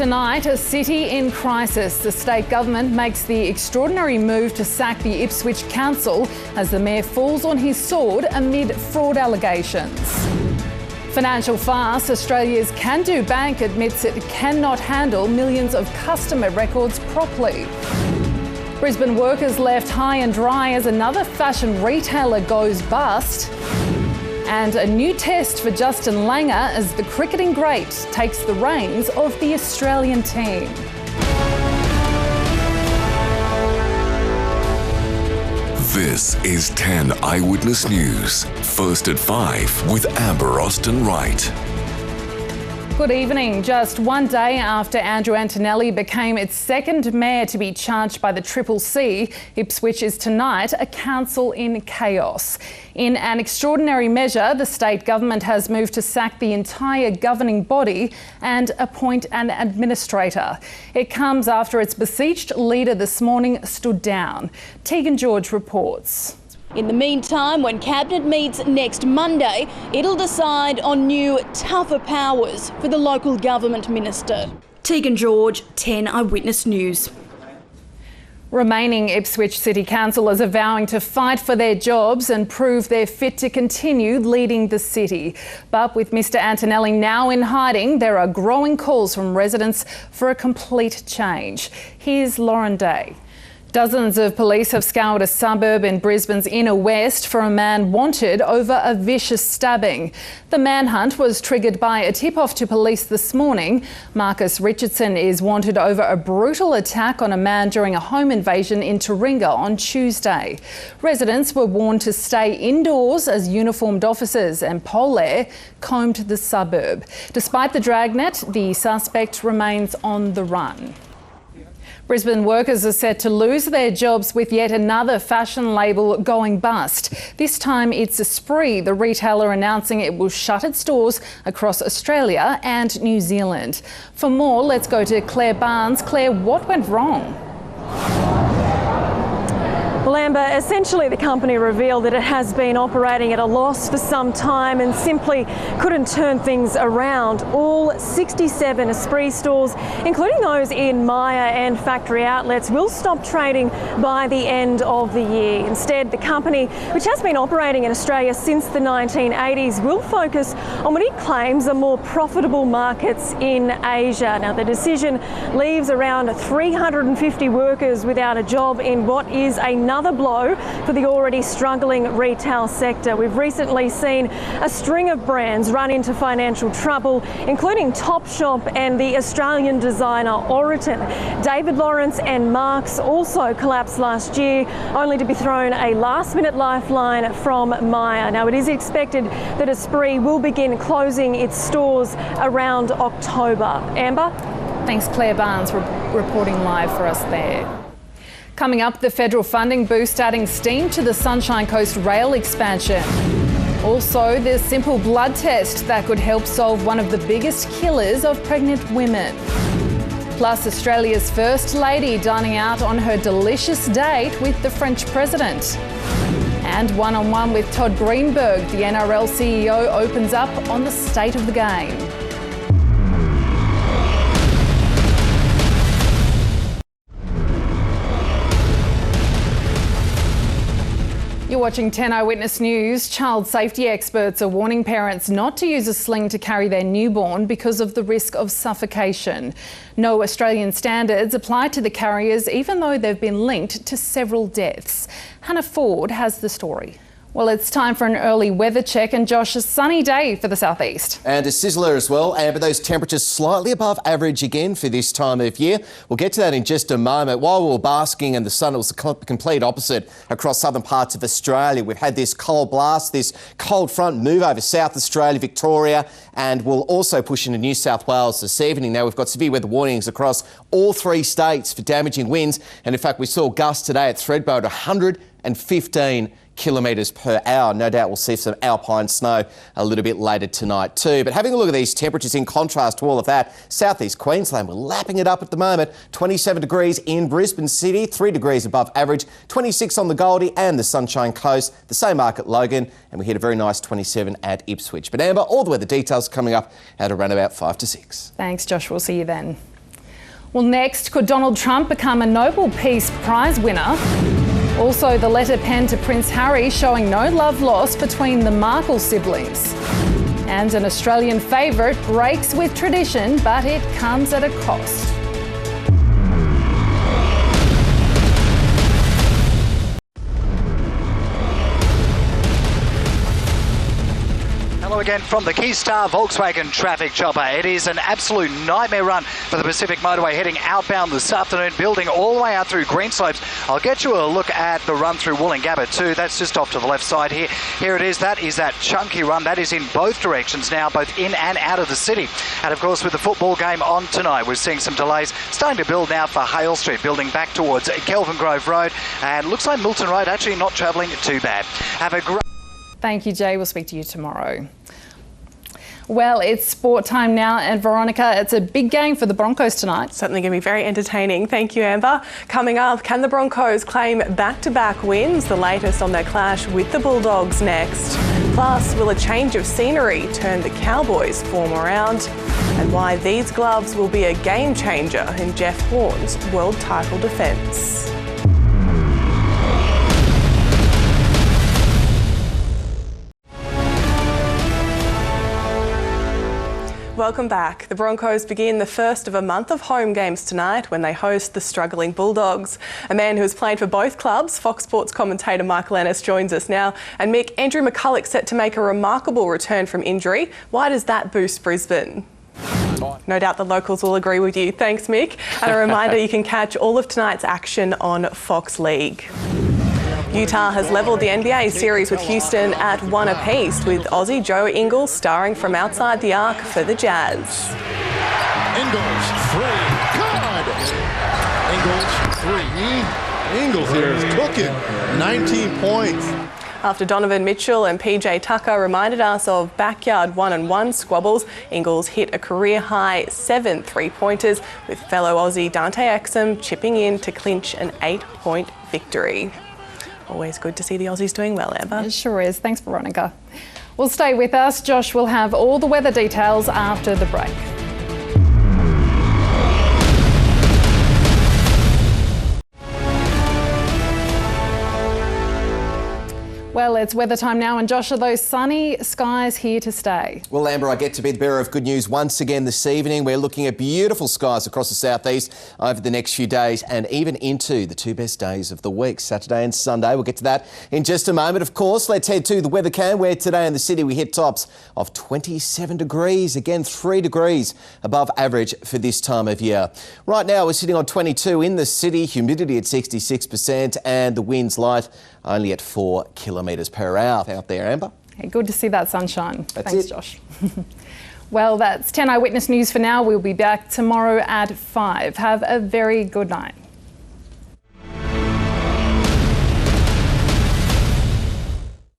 Tonight, a city in crisis. The state government makes the extraordinary move to sack the Ipswich Council as the mayor falls on his sword amid fraud allegations. Financial fast, Australia's Can-Do Bank admits it cannot handle millions of customer records properly. Brisbane workers left high and dry as another fashion retailer goes bust. And a new test for Justin Langer as the cricketing great takes the reins of the Australian team. This is 10 Eyewitness News. First at 5 with Amber Austin-Wright. Good evening. Just one day after Andrew Antonelli became its second mayor to be charged by the Triple C, Ipswich is tonight a council in chaos. In an extraordinary measure, the state government has moved to sack the entire governing body and appoint an administrator. It comes after its besieged leader this morning stood down. Tegan George reports. In the meantime, when Cabinet meets next Monday, it'll decide on new, tougher powers for the local government minister. Tegan George, 10 Eyewitness News. Remaining Ipswich City Councillors are vowing to fight for their jobs and prove they're fit to continue leading the city. But with Mr Antonelli now in hiding, there are growing calls from residents for a complete change. Here's Lauren Day. Dozens of police have scoured a suburb in Brisbane's inner west for a man wanted over a vicious stabbing. The manhunt was triggered by a tip-off to police this morning. Marcus Richardson is wanted over a brutal attack on a man during a home invasion in Taringa on Tuesday. Residents were warned to stay indoors as uniformed officers and Polair combed the suburb. Despite the dragnet, the suspect remains on the run. Brisbane workers are set to lose their jobs with yet another fashion label going bust. This time it's Esprit, the retailer announcing it will shut its stores across Australia and New Zealand. For more, let's go to Claire Barnes. Claire, what went wrong? Well, Amber, essentially the company revealed that it has been operating at a loss for some time and simply couldn't turn things around. All 67 Esprit stores, including those in Myer and factory outlets, will stop trading by the end of the year. Instead, the company, which has been operating in Australia since the 1980s, will focus on what it claims are more profitable markets in Asia. Now, the decision leaves around 350 workers without a job in what is another blow for the already struggling retail sector. We've recently seen a string of brands run into financial trouble, including Topshop and the Australian designer Oroton. David Lawrence and Marks also collapsed last year, only to be thrown a last-minute lifeline from Myer. Now, it is expected that Esprit will begin closing its stores around October. Amber? Thanks, Claire Barnes, reporting live for us there. Coming up, the federal funding boost adding steam to the Sunshine Coast rail expansion. Also, the simple blood test that could help solve one of the biggest killers of pregnant women. Plus, Australia's First Lady dining out on her delicious date with the French president. And one-on-one with Todd Greenberg, the NRL CEO opens up on the state of the game. You're watching 10 Eyewitness News. Child safety experts are warning parents not to use a sling to carry their newborn because of the risk of suffocation. No Australian standards apply to the carriers, even though they've been linked to several deaths. Hannah Ford has the story. Well, it's time for an early weather check, and Josh, a sunny day for the southeast. And a sizzler as well, Amber. Those temperatures slightly above average again for this time of year. We'll get to that in just a moment. While we were basking in the sun, it was the complete opposite across southern parts of Australia. We've had this cold blast, this cold front move over South Australia, Victoria, and we'll also push into New South Wales this evening. Now, we've got severe weather warnings across all three states for damaging winds, and in fact, we saw gusts today at Thredbo at 115 kilometres per hour. No doubt we'll see some alpine snow a little bit later tonight too. But having a look at these temperatures in contrast to all of that, southeast Queensland, we're lapping it up at the moment. 27 degrees in Brisbane City, 3 degrees above average, 26 on the Goldie and the Sunshine Coast, the same mark at Logan, and we hit a very nice 27 at Ipswich. But Amber, all the weather details coming up at around about 5 to 6. Thanks, Josh. We'll see you then. Well, next, could Donald Trump become a Nobel Peace Prize winner? Also, the letter penned to Prince Harry showing no love lost between the Markle siblings. And an Australian favourite breaks with tradition, but it comes at a cost. Hello again from the Keystar Volkswagen traffic chopper. It is an absolute nightmare run for the Pacific Motorway heading outbound this afternoon, building all the way out through Greenslopes. I'll get you a look at the run through Wollongabba too. That's just off to the left side here. Here it is. That is that chunky run. That is in both directions now, both in and out of the city. And of course, with the football game on tonight, we're seeing some delays starting to build now for Hale Street, building back towards Kelvin Grove Road. And looks like Milton Road actually not travelling too bad. Have a great... Thank you, Jay. We'll speak to you tomorrow. Well, it's sport time now, and Veronica, it's a big game for the Broncos tonight. Certainly going to be very entertaining. Thank you, Amber. Coming up, can the Broncos claim back-to-back wins? The latest on their clash with the Bulldogs next. Plus, will a change of scenery turn the Cowboys' form around? And why these gloves will be a game changer in Jeff Horn's world title defence. Welcome back. The Broncos begin the first of a month of home games tonight when they host the struggling Bulldogs. A man who has played for both clubs, Fox Sports commentator Michael Ennis joins us now. And Mick, Andrew McCulloch set to make a remarkable return from injury. Why does that boost Brisbane? No doubt the locals will agree with you. Thanks, Mick. And a reminder, you can catch all of tonight's action on Fox League. Utah has levelled the NBA series with Houston at 1 apiece, with Aussie Joe Ingles starring from outside the arc for the Jazz. Ingles, three, good! Ingles, 3. Ingles here is cooking, 19 points. After Donovan Mitchell and PJ Tucker reminded us of backyard 1-on-1 squabbles, Ingles hit a career-high 7 3-pointers, with fellow Aussie Dante Exum chipping in to clinch an 8-point victory. Always good to see the Aussies doing well, Amber. It sure is. Thanks, Veronica. Well, stay with us. Josh will have all the weather details after the break. Well, it's weather time now, and Josh, are those sunny skies here to stay? Well, Amber, I get to be the bearer of good news once again this evening. We're looking at beautiful skies across the southeast over the next few days and even into the two best days of the week, Saturday and Sunday. We'll get to that in just a moment. Of course, let's head to the weather cam, where today in the city we hit tops of 27 degrees, again 3 degrees above average for this time of year. Right now we're sitting on 22 in the city, humidity at 66% and the wind's light, only at 4 kilometres per hour out there, Amber. Hey, good to see that sunshine. That's Thanks, it. Josh. Well, that's 10 Eyewitness News for now. We'll be back tomorrow at 5. Have a very good night.